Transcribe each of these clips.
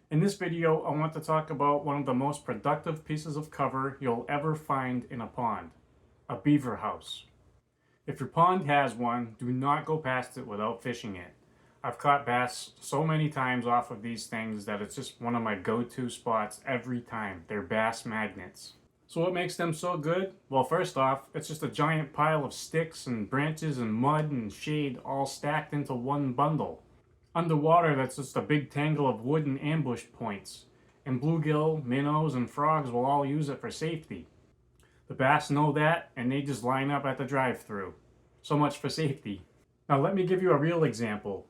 In this video, I want to talk about one of the most productive pieces of cover you'll ever find in a pond, a beaver house. If your pond has one, do not go past it without fishing it. I've caught bass so many times off of these things that it's just one of my go-to spots every time. They're bass magnets. So what makes them so good? Well, first off, it's just a giant pile of sticks and branches and mud and shade all stacked into one bundle. Underwater, that's just a big tangle of wood and ambush points. And bluegill, minnows, and frogs will all use it for safety. The bass know that, and they just line up at the drive-thru. So much for safety. Now let me give you a real example.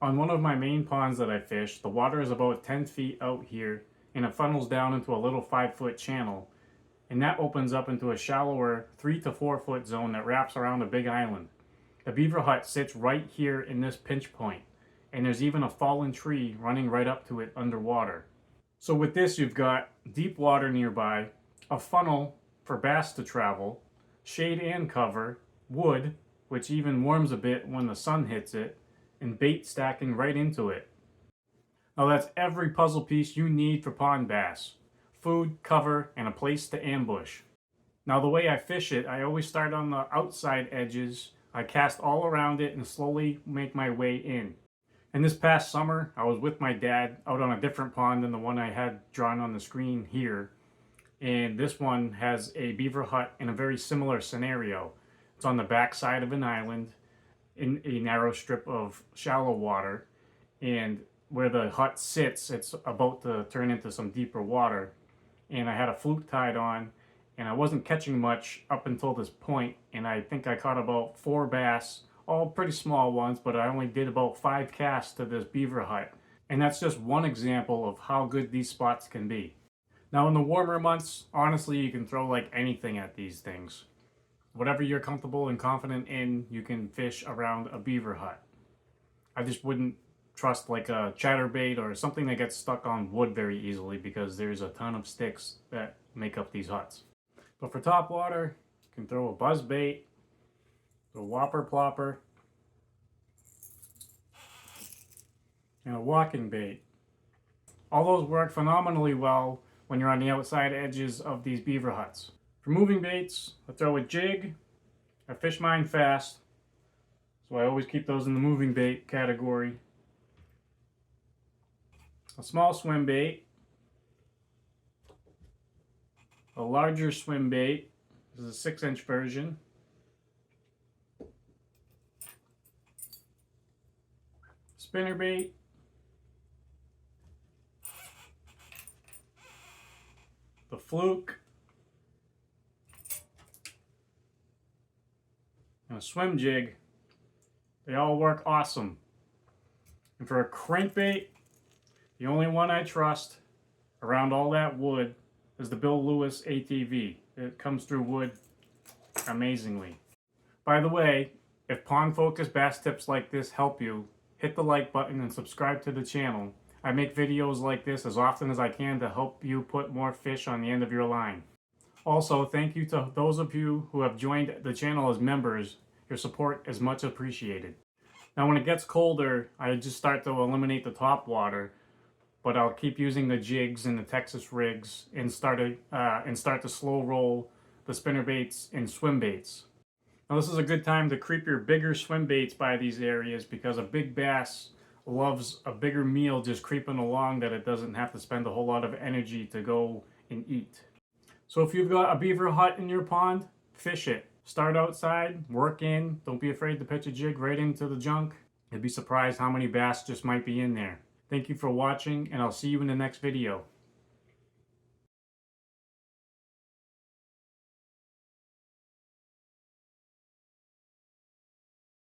On one of my main ponds that I fish, the water is about 10 feet out here, and it funnels down into a little 5-foot channel. And that opens up into a shallower 3 to 4 foot zone that wraps around a big island. The beaver hut sits right here in this pinch point. And there's even a fallen tree running right up to it underwater. So with this, you've got deep water nearby, a funnel for bass to travel, shade and cover, wood, which even warms a bit when the sun hits it, and bait stacking right into it. Now that's every puzzle piece you need for pond bass. Food, cover, and a place to ambush. Now the way I fish it, I always start on the outside edges, I cast all around it and slowly make my way in. And this past summer, I was with my dad out on a different pond than the one I had drawn on the screen here. And this one has a beaver hut in a very similar scenario. It's on the back side of an island in a narrow strip of shallow water. And where the hut sits, it's about to turn into some deeper water. And I had a fluke tied on, and I wasn't catching much up until this point. And I think I caught about 4 bass, all pretty small ones, but I only did about 5 casts to this beaver hut. And that's just one example of how good these spots can be. Now in the warmer months, honestly, you can throw like anything at these things. Whatever you're comfortable and confident in, you can fish around a beaver hut. I just wouldn't trust like a chatterbait or something that gets stuck on wood very easily because there's a ton of sticks that make up these huts. But for topwater, you can throw a buzzbait, a Whopper Plopper, and a walking bait. All those work phenomenally well when you're on the outside edges of these beaver huts. For moving baits, I throw a jig. I fish mine fast, so I always keep those in the moving bait category. A small swim bait, a larger swim bait. This is a 6-inch version. Spinnerbait, the Fluke, and a swim jig. They all work awesome. And for a crankbait, the only one I trust around all that wood is the Bill Lewis ATV. It comes through wood amazingly. By the way, if pond-focused bass tips like this help you, hit the like button and subscribe to the channel. I make videos like this as often as I can to help you put more fish on the end of your line. Also, thank you to those of you who have joined the channel as members. Your support is much appreciated. Now when it gets colder, I just start to eliminate the top water, but I'll keep using the jigs and the Texas rigs and start to slow roll the spinnerbaits and swim baits. Now this is a good time to creep your bigger swim baits by these areas because a big bass loves a bigger meal just creeping along that it doesn't have to spend a whole lot of energy to go and eat. So if you've got a beaver hut in your pond, fish it. Start outside, work in, don't be afraid to pitch a jig right into the junk. You'd be surprised how many bass just might be in there. Thank you for watching, and I'll see you in the next video.